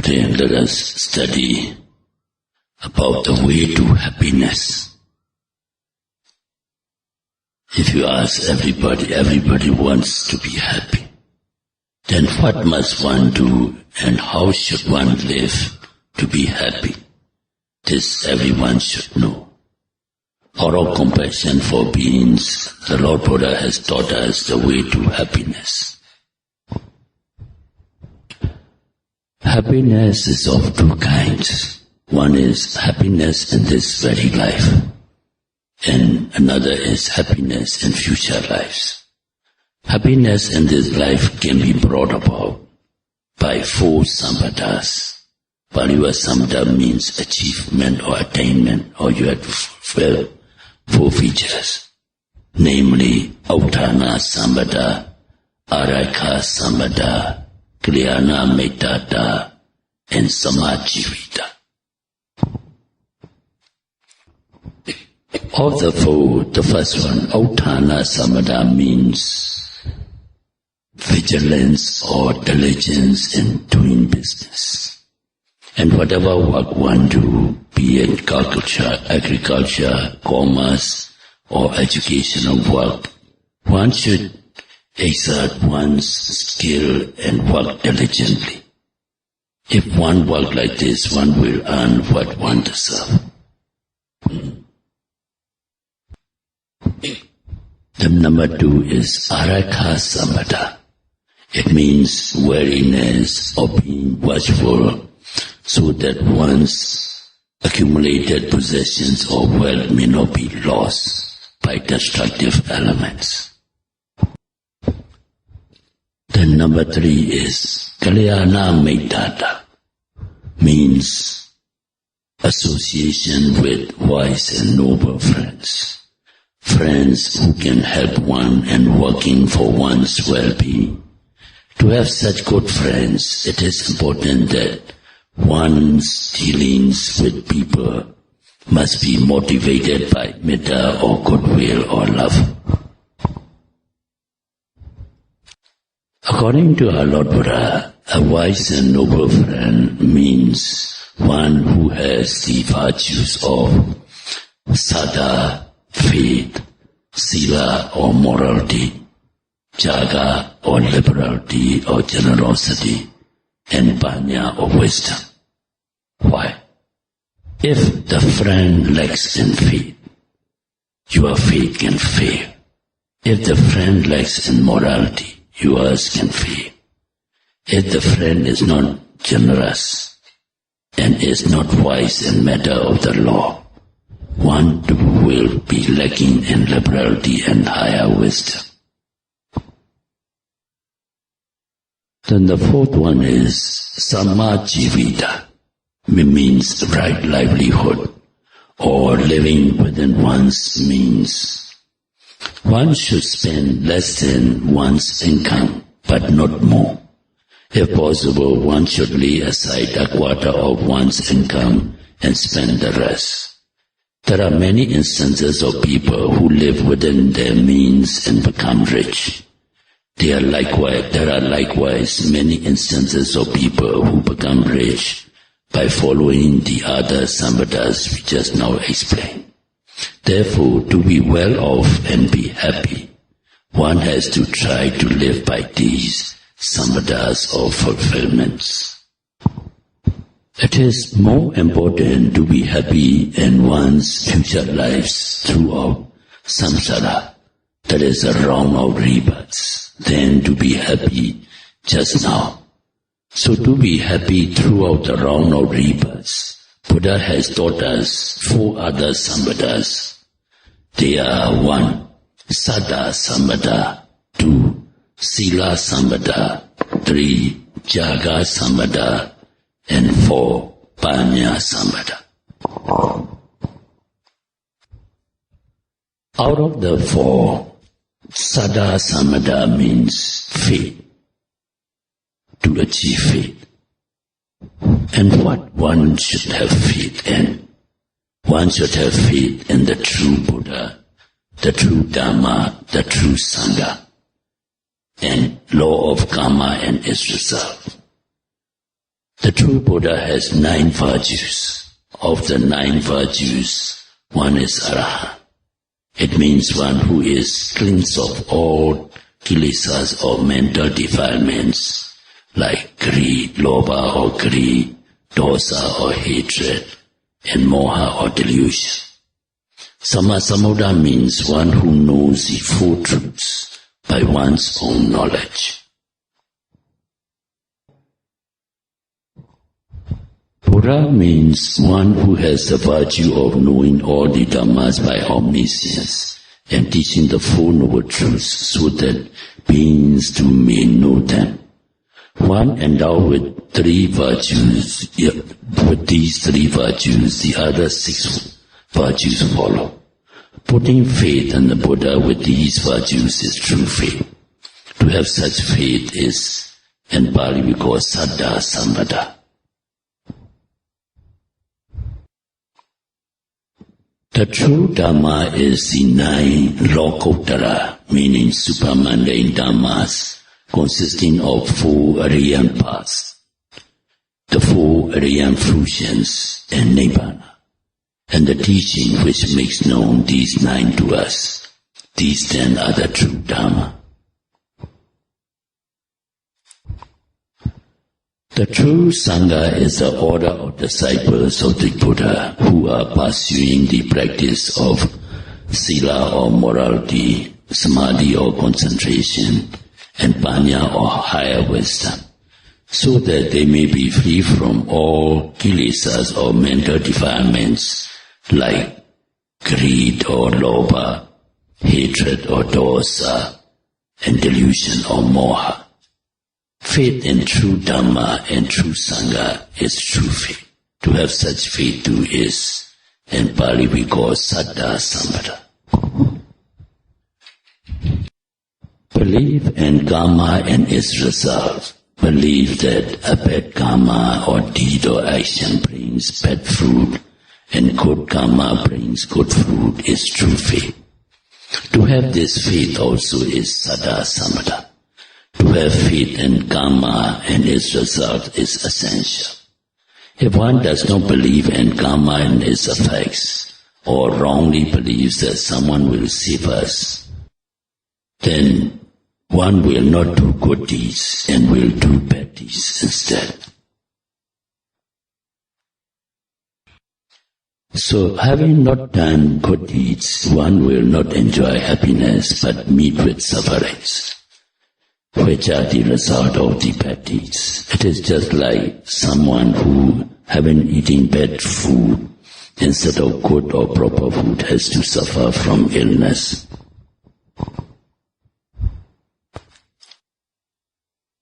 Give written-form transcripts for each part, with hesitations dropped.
Today let us study about the way to happiness. If you ask everybody wants to be happy. Then what must one do and how should one live to be happy? This everyone should know. Out of compassion for beings, the Lord Buddha has taught us the way to happiness. Happiness is of two kinds. One is happiness in this very life, and another is happiness in future lives. Happiness in this life can be brought about by four sampadas. Paliwa sampata means achievement or attainment, or you have to fulfill four features, namely Autthana sampata, Araka sampata, Kalyana Metata, and Samajivita. Of the four, the first one, Autthana sampata, means vigilance or diligence in doing business. And whatever work one do, be it agriculture, commerce, or educational work, one should exert one's skill and work diligently. If one work like this, one will earn what one deserves. The number two is Araka sampata. It means wariness or being watchful so that one's accumulated possessions or wealth may not be lost by destructive elements. Then number three is Kalyana Metata, means association with wise and noble friends. Friends who can help one and working for one's well-being. To have such good friends, it is important that one's dealings with people must be motivated by metta or goodwill or love. According to our Lord Buddha, a wise and noble friend means one who has the virtues of sada, faith, sila or morality, jaga or liberality or generosity, and panya or wisdom. Why? If the friend lacks in faith, your faith can fail. If the friend lacks in morality, yours can fail. If the friend is not generous and is not wise in matter of the law, one too will be lacking in liberality and higher wisdom. Then the fourth one is Samajivita, means right livelihood or living within one's means. One should spend less than one's income, but not more. If possible, one should lay aside a quarter of one's income and spend the rest. There are many instances of people who live within their means and become rich. There are likewise many instances of people who become rich by following the other sampadas we just now explained. Therefore, to be well off and be happy, one has to try to live by these sampadas or fulfillments. It is more important to be happy in one's future lives throughout samsara, that is a round of rebirths, than to be happy just now. So to be happy throughout the round of rebirths, Buddha has taught us four other sampadas. They are 1. Sada sampata, 2. Sila sampata, 3. Jaga sampata, and 4. Panya sampata. Out of the 4, Sada sampata means faith, to achieve faith. And what one should have faith in? One should have faith in the true Buddha, the true Dhamma, the true Sangha, and law of karma and its result. The true Buddha has 9 virtues. Of the 9 virtues, one is Arahant. It means one who is cleansed of all kilesas or mental defilements like greed, lobha or greed, dosa or hatred, and moha or delusion. Sammasambuddha means one who knows the full truths by one's own knowledge. Buddha means one who has the virtue of knowing all the dhammas by omniscience and teaching the Four Noble Truths so that beings too may know them. One endowed with 3 virtues, with these 3 virtues, the other 6 virtues follow. Putting faith in the Buddha with these virtues is true faith. To have such faith is, in Pali we call Saddha Sammata. The true Dhamma is the 9 Lokuttara, meaning supramundane Dhammas, consisting of 4 Aryan paths, the 4 Aryan fruitions, and Nibbana, and the teaching which makes known these 9 to us. These then are the true Dhamma. The true Sangha is the order of disciples of the Buddha who are pursuing the practice of Sila or morality, Samadhi or concentration, and Panya or higher wisdom, so that they may be free from all kilesas or mental defilements like greed or lobha, hatred or dosa, and delusion or moha. Faith in true Dhamma and true Sangha is true faith. To have such faith too is, in Pali we call Saddha Sammata. Believe in karma and its result. Believe that a bad karma or deed or action brings bad fruit and good karma brings good fruit is true faith. To have this faith also is Saddha Sammata. To have faith in karma and its result is essential. If one does not believe in karma and its effects, or wrongly believes that someone will save us, then one will not do good deeds and will do bad deeds instead. So having not done good deeds, one will not enjoy happiness but meet with sufferings, which are the result of the bad deeds. It is just like someone who, having eaten bad food instead of good or proper food, has to suffer from illness.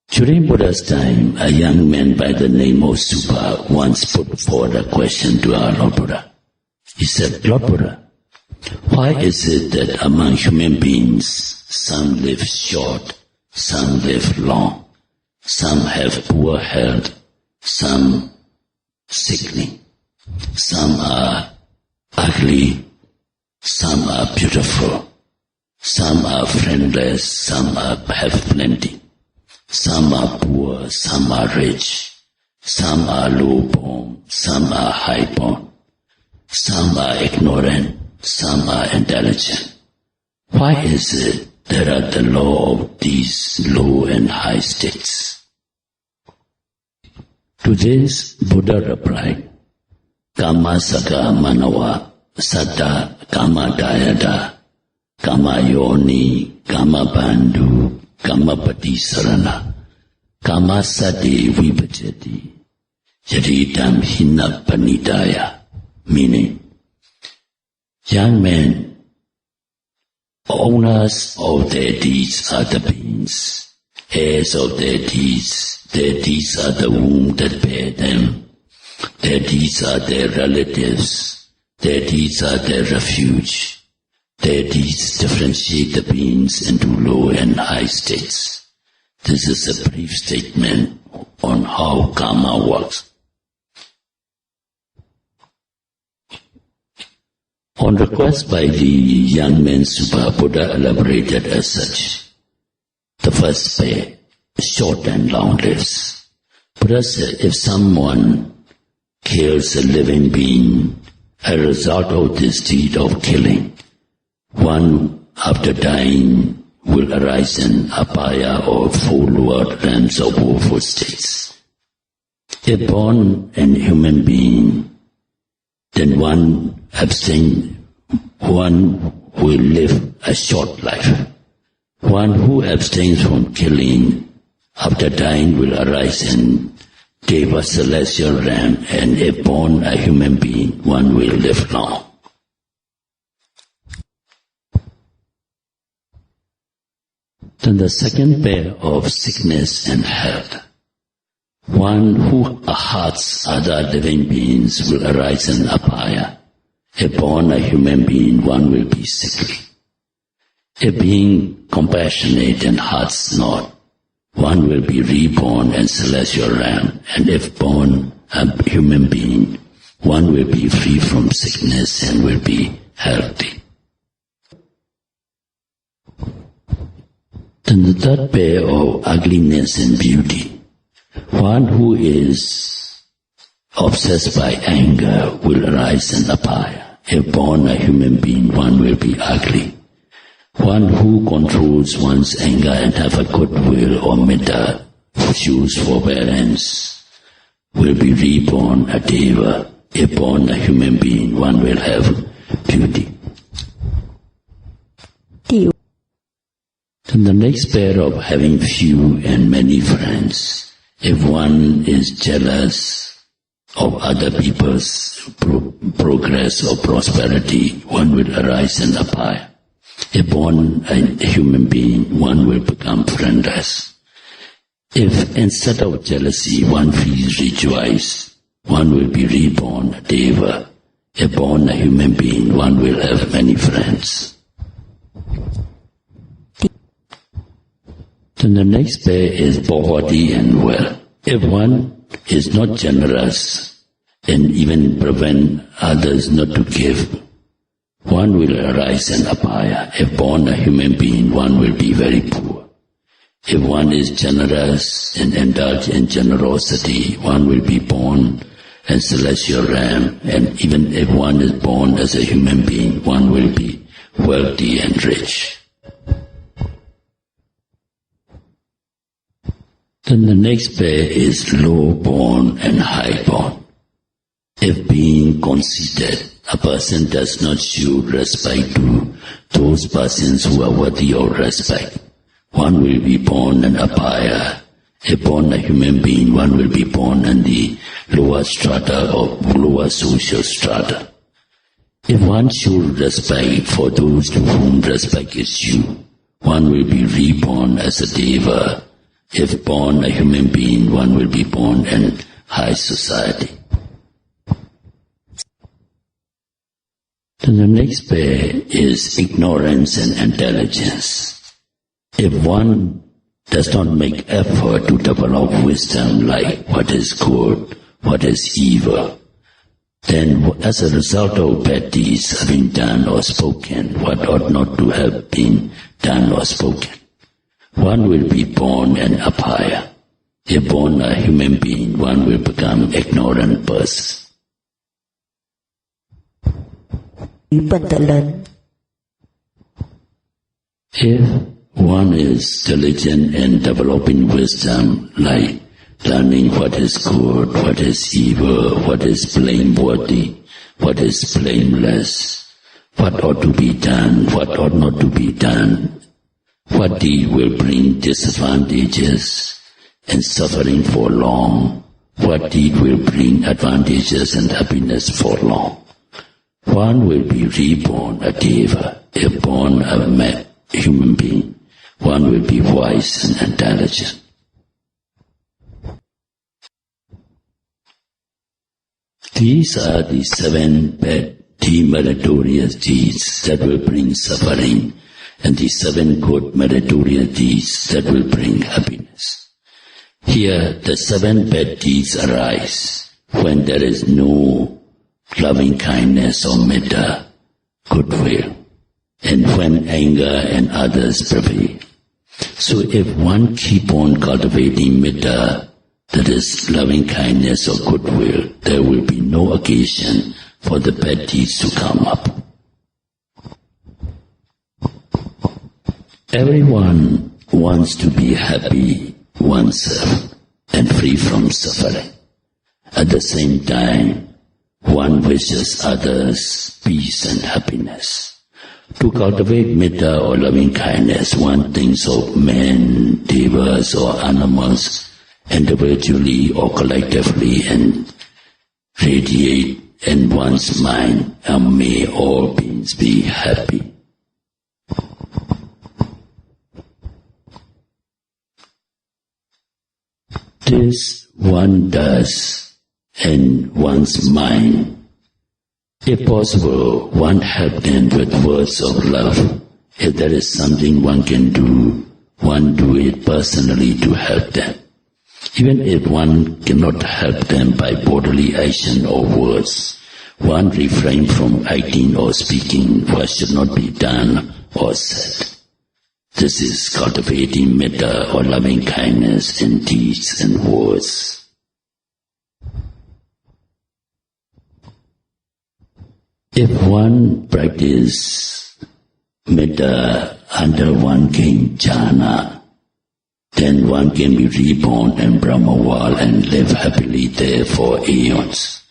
During Buddha's time, a young man by the name of Supa once put forward a question to our Lord Buddha. He said, "Lord Buddha, why is it that among human beings, some live short, some live long, some have poor health, some sickly, some are ugly, some are beautiful, some are friendless, some have plenty, some are poor, some are rich, some are low-born, some are high-born, some are ignorant, some are intelligent. Why is it there are the law of these low and high states?" To this, Buddha replied, "Kama saka manawa, satta kama dayada, kama yoni, kama bandhu, kama patisarana, kama sati vipajati, yadidam hina panidaya." Meaning, young men, owners of their deeds are the beings, heirs of their deeds are the womb that bear them, their deeds are their relatives, their deeds are their refuge, their deeds differentiate the beings into low and high states. This is a brief statement on how karma works. On request by the young man Supa, Buddha elaborated as such. The first pair, short and long lives. Buddha said, if someone kills a living being, as a result of this deed of killing, one after dying will arise in apaya or four lower realms of woeful states. If born a human being, then one will live a short life. One who abstains from killing after dying will arise in Deva celestial realm, and if born a human being, one will live long. Then the second pair of sickness and health. One who hurts other living beings will arise in apaya. If born a human being, one will be sickly. If being compassionate and hurts not, one will be reborn in celestial realm, and if born a human being, one will be free from sickness and will be healthy. Then the third pair of ugliness and beauty. One who is obsessed by anger will arise in apaya. If born a human being, one will be ugly. One who controls one's anger and have a good will or metta, choose forbearance, will be reborn a deva. If born a human being, one will have beauty. Then the next pair of having few and many friends. If one is jealous of other people's progress or prosperity, one will arise in apaya. If born a human being, one will become friendless. If instead of jealousy one feels rejoice, one will be reborn a deva. If born a human being, one will have many friends. Then the next pair is body and wealth. If one is not generous and even prevent others not to give, one will arise in apaya. If born a human being, one will be very poor. If one is generous and indulge in generosity, one will be born in celestial realm, and even if one is born as a human being, one will be wealthy and rich. Then the next pair is low-born and high-born. If being conceited, a person does not show respect to those persons who are worthy of respect, one will be born in apaya. If born a human being, one will be born in the lower strata or lower social strata. If one shows respect for those to whom respect is due, one will be reborn as a deva. If born a human being, one will be born in high society. Then the next pair is ignorance and intelligence. If one does not make effort to develop wisdom like what is good, what is evil, then as a result of bad deeds having done or spoken, what ought not to have been done or spoken, one will be born in apaya. If born a human being, one will become ignorant person. If one is diligent in developing wisdom, like learning what is good, what is evil, what is blameworthy, what is blameless, what ought to be done, what ought not to be done, what deed will bring disadvantages and suffering for long, what deed will bring advantages and happiness for long, one will be reborn a deva. If born a human being, one will be wise and intelligent. These are the 7 bad demeritorious deeds that will bring suffering, and the 7 good meritorious deeds that will bring happiness. Here the 7 bad deeds arise when there is no loving kindness or metta, goodwill, and when anger and others prevail. So if one keep on cultivating metta, that is loving kindness or goodwill, there will be no occasion for the bad deeds to come up. Everyone wants to be happy oneself and free from suffering. At the same time, one wishes others peace and happiness. To cultivate metta or loving kindness, one thinks of men, devas or animals individually or collectively and radiate in one's mind, and may all beings be happy. This one does in one's mind. If possible, one help them with words of love. If there is something one can do, one do it personally to help them. Even if one cannot help them by bodily action or words, one refrain from acting or speaking what should not be done or said. This is cultivating metta or loving kindness in deeds and words. If one practices metta under one king jhana, then one can be reborn in Brahmawal and live happily there for aeons.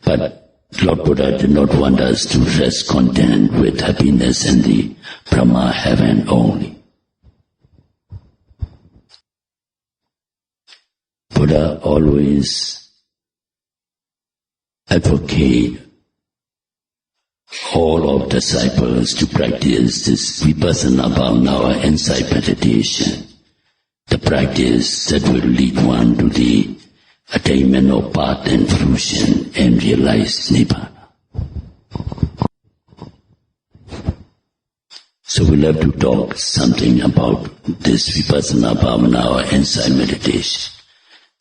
But Lord Buddha did not want us to rest content with happiness in the Brahma heaven only. Buddha always advocate all of disciples to practice this vipassana bhavana insight meditation, the practice that will lead one to the attainment of path and fruition and realize Nibbana. So we'll have to talk something about this vipassana bhavana or insight meditation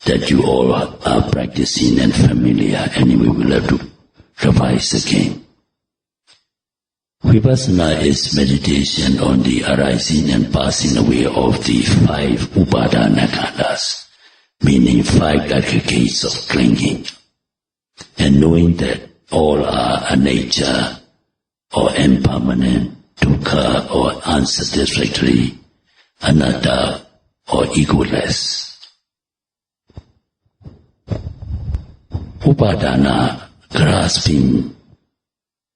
that you all are practicing and familiar. Anyway, we'll have to revise again. Vipassana is meditation on the arising and passing away of the 5 upadana khandhas, meaning 5 aggregates of clinging, and knowing that all are anicca or impermanent, dukkha or unsatisfactory, anatta or egoless. Upadana, grasping,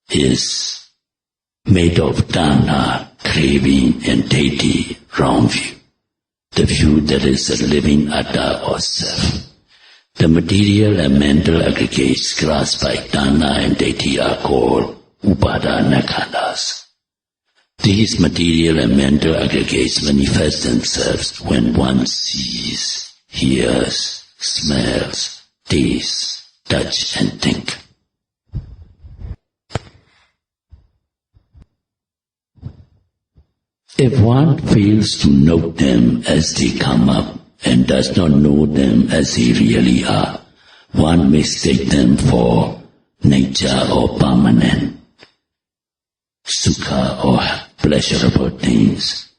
is made of dana, craving, and deity, wrong view, the view that is a living atta or self. The material and mental aggregates grasped by dana and deity are called upadana khandhas. These material and mental aggregates manifest themselves when one sees, hears, smells, tastes, touch and think. If one fails to note them as they come up and does not know them as they really are, one mistake them for nature or permanent, sukha or pleasurable things,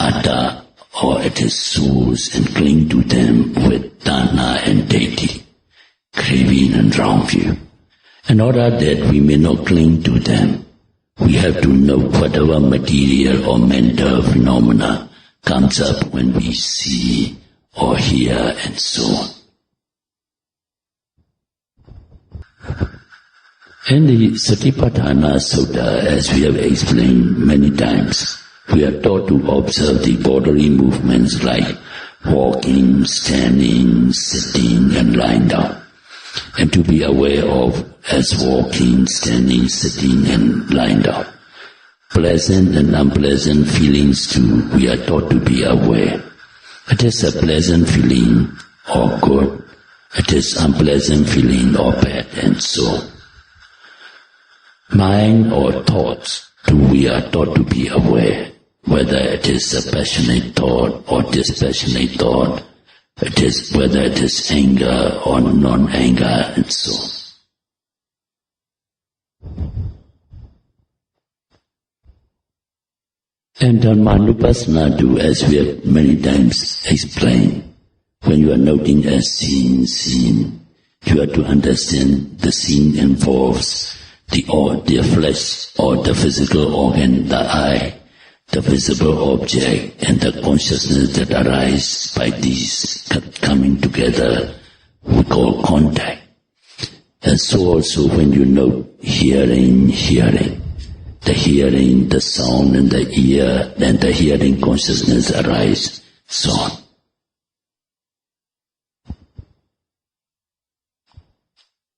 atta or it is souls, and cling to them with dana and deity, craving and wrong view. In order that we may not cling to them, we have to note whatever material or mental phenomena comes up when we see or hear and so on. In the Satipatthana Sutta, as we have explained many times, we are taught to observe the bodily movements like walking, standing, sitting and lying down, and to be aware of as walking, standing, sitting and lying down. Pleasant and unpleasant feelings too, we are taught to be aware. It is a pleasant feeling or good, it is unpleasant feeling or bad, and so on. Mind or thoughts too, we are taught to be aware, whether it is a passionate thought or dispassionate thought, whether it is anger or non-anger, and so on. And Dharmanupassana too, as we have many times explained, When you are noting a scene, you have to understand the scene involves the flesh or the physical organ, the eye, the visible object, and the consciousness that arises by these coming together, we call contact. And so also when you note hearing, the hearing, the sound and the ear, and the hearing consciousness arise, so on.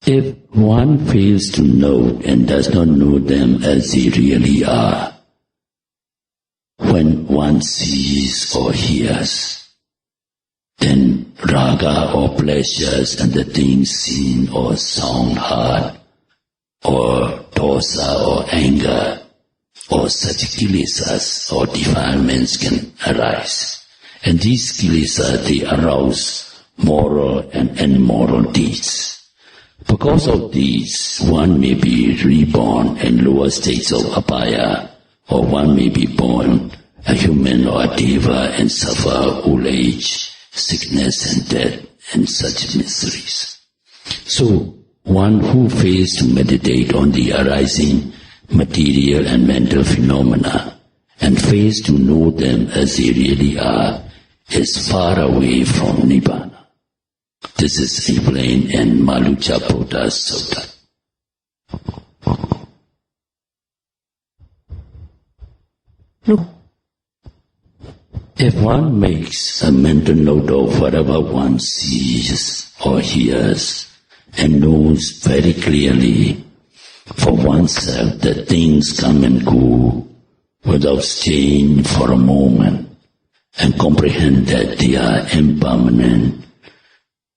If one fails to note and does not know them as they really are, when one sees or hears, then raga or pleasures and the things seen or sound heard, or dosa or anger, or such kilesas or defilements can arise. And these kilesas, they arouse moral and immoral deeds. Because of these, one may be reborn in lower states of apaya, or one may be born a human or a deva and suffer old age, sickness and death and such miseries. So, one who fails to meditate on the arising material and mental phenomena and fails to know them as they really are is far away from Nibbana. This is explained in Maluchapoda Sutta. Look, if one makes a mental note of whatever one sees or hears and knows very clearly for oneself that things come and go without staying for a moment and comprehend that they are impermanent,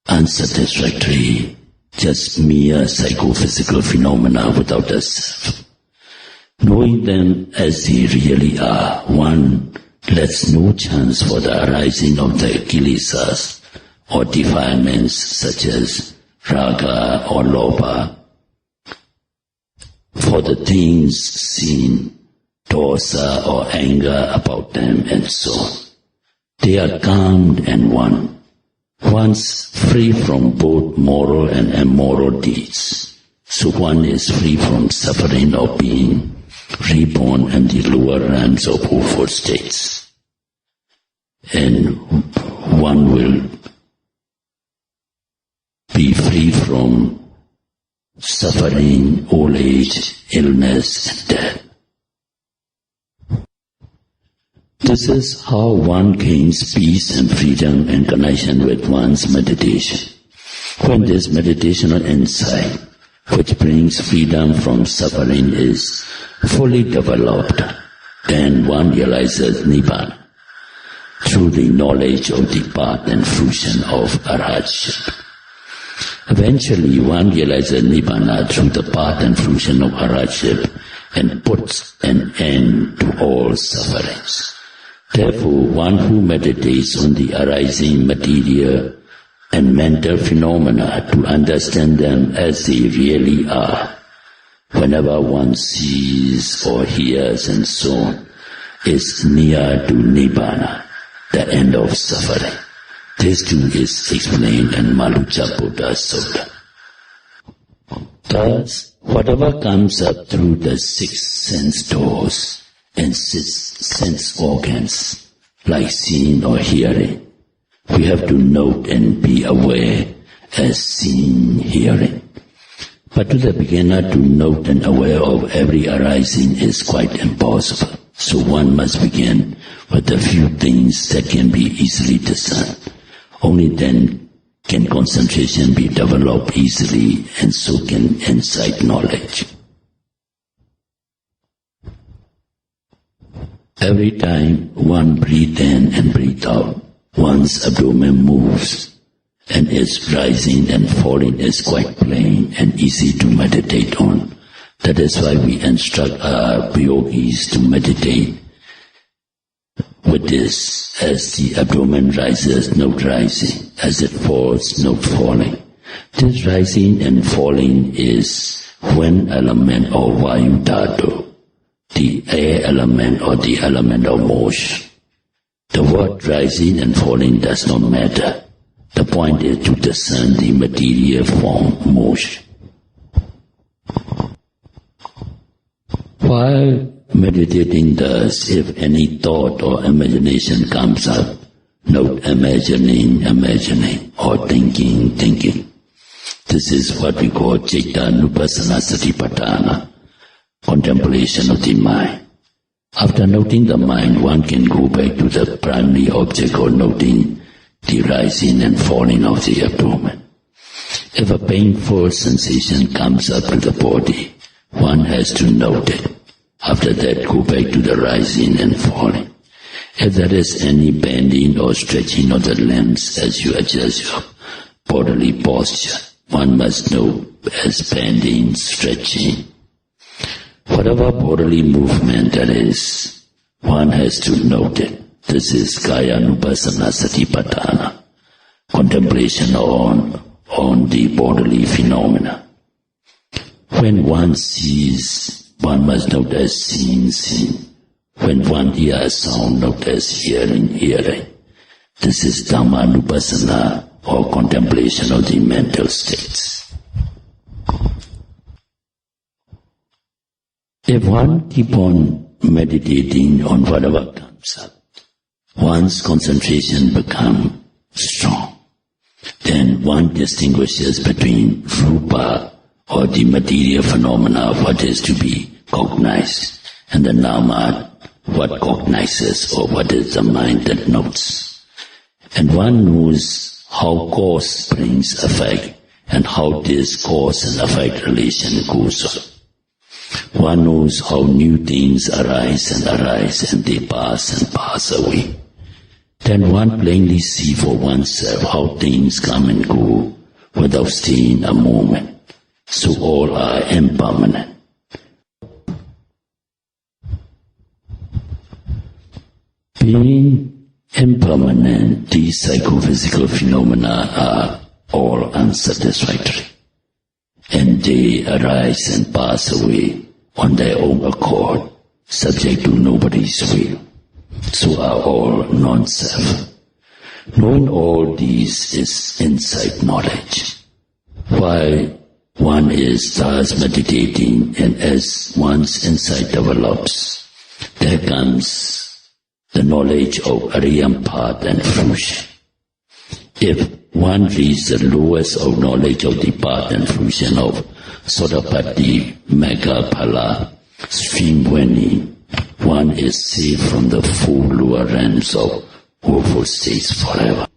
unsatisfactory, just mere psychophysical phenomena without a self. Knowing them as they really are, one lets no chance for the arising of the kilesas or defilements such as raga or lobha, for the things seen, dosa or anger about them and so on. They are calmed and one. Once free from both moral and immoral deeds, so one is free from suffering or being reborn in the lower realms of awful states. And one will be free from suffering, old age, illness, and death. This is how one gains peace and freedom in connection with one's meditation. When this meditational insight, which brings freedom from suffering, is fully developed, then one realizes Nibbana through the knowledge of the path and fruition of arhatship. Eventually, one realizes Nibbana through the path and fruition of arhatship and puts an end to all sufferings. Therefore, one who meditates on the arising material and mental phenomena to understand them as they really are, whenever one sees or hears and so on, is near to Nibbana, the end of suffering. This too is explained in Maluchapoda Sutta. Thus, whatever comes up through the 6 sense doors and 6 sense organs, like seeing or hearing, we have to note and be aware as seeing, hearing. But to the beginner to note and aware of every arising is quite impossible. So one must begin with a few things that can be easily discerned. Only then can concentration be developed easily, and so can insight knowledge. Every time one breathes in and breathes out, one's abdomen moves, and its rising and falling is quite plain and easy to meditate on. That is why we instruct our yogis to meditate with this, as the abdomen rises, note rising, as it falls, note falling. This rising and falling is wind element or vayu dhatu, the air element or the element of motion. The word rising and falling does not matter. The point is to discern the material form motion. While meditating thus, if any thought or imagination comes up, note imagining, or thinking. This is what we call Citta Nupassana Satipatthana, contemplation of the mind. After noting the mind, one can go back to the primary object or noting the rising and falling of the abdomen. If a painful sensation comes up to the body, one has to note it. After that, go back to the rising and falling. If there is any bending or stretching of the limbs as you adjust your bodily posture, one must know as bending, stretching. Whatever bodily movement there is, one has to note it. This is Kaya Nupassana Satipatthana, contemplation on the bodily phenomena. When one sees, one must note as seeing. When one hears sound, note as hearing. This is Dhamma Nupassana, or contemplation of the mental states. If one keep on meditating on whatever comes up, one's concentration becomes strong. Then one distinguishes between rupa, or the material phenomena of what is to be cognized, and the nama, what cognizes, or what is the mind that notes. And one knows how cause brings effect, and how this cause and effect relation goes on. One knows how new things arise, and they pass away. Then one plainly sees for oneself how things come and go without staying a moment. So all are impermanent. Being impermanent, these psychophysical phenomena are all unsatisfactory, and they arise and pass away on their own accord, subject to nobody's will. So are all non-self. Knowing all these is insight knowledge. While one is thus meditating, and as one's insight develops, there comes the knowledge of Ariyam path and fruition. If one reaches the lowest of knowledge of the path and fruition of Sodapatti, Megha, Phala, stream-winning, one is safe from the four lower realms of woeful states forever.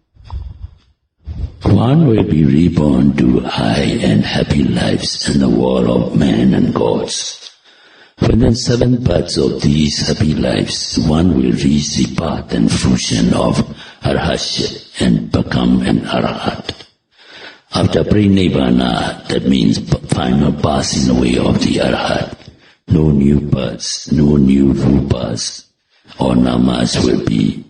One will be reborn to high and happy lives in the world of men and gods. Within 7 parts of these happy lives, one will reach the path and fruition of arhatship and become an arhat. After Prinivana, that means final passing away of the arhat, no new births, no new rupas or namas will be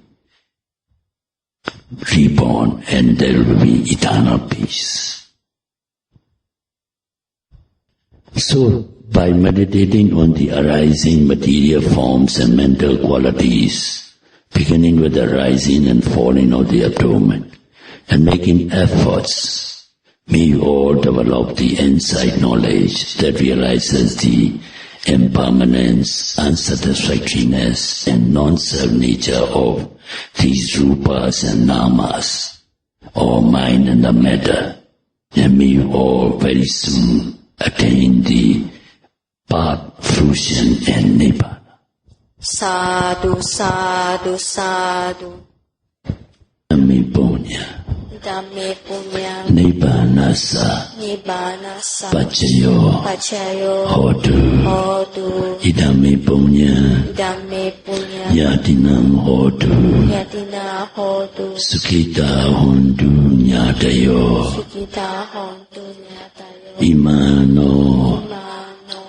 reborn, and there will be eternal peace. So, by meditating on the arising material forms and mental qualities, beginning with the rising and falling of the abdomen, and making efforts, may you all develop the insight knowledge that realizes the impermanence, unsatisfactoriness, and non-self nature of these rupas and namas, or mind and the matter, and may you all very soon attain the path, fruition, and nibbana. Sadhu, sadhu, sadhu. Dhamme punya. Dhamme punya. Nibbanasa. Nibbanasa. Pacayo. Pacayo. Hotu. Hotu. Idhamme punya. Dhamme punya. Yatinam hotu. Yatina hotu. Sukhita hontu nyatayo. Sukita hontu nyatayo. Imano.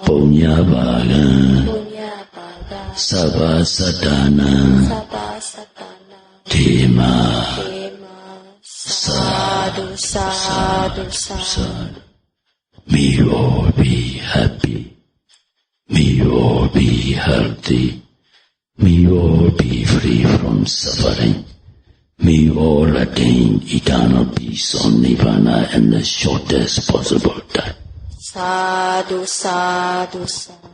Punya bhaga. Punya bhaga. Sabha satana. Sabha satana. Tema. Tema. Sadhu, sadhu, sadhu. May you all be happy. May you all be healthy. May you all be free from suffering. May all attain eternal peace or Nibbana in the shortest possible time. Sadhu, sadhu, sadhu.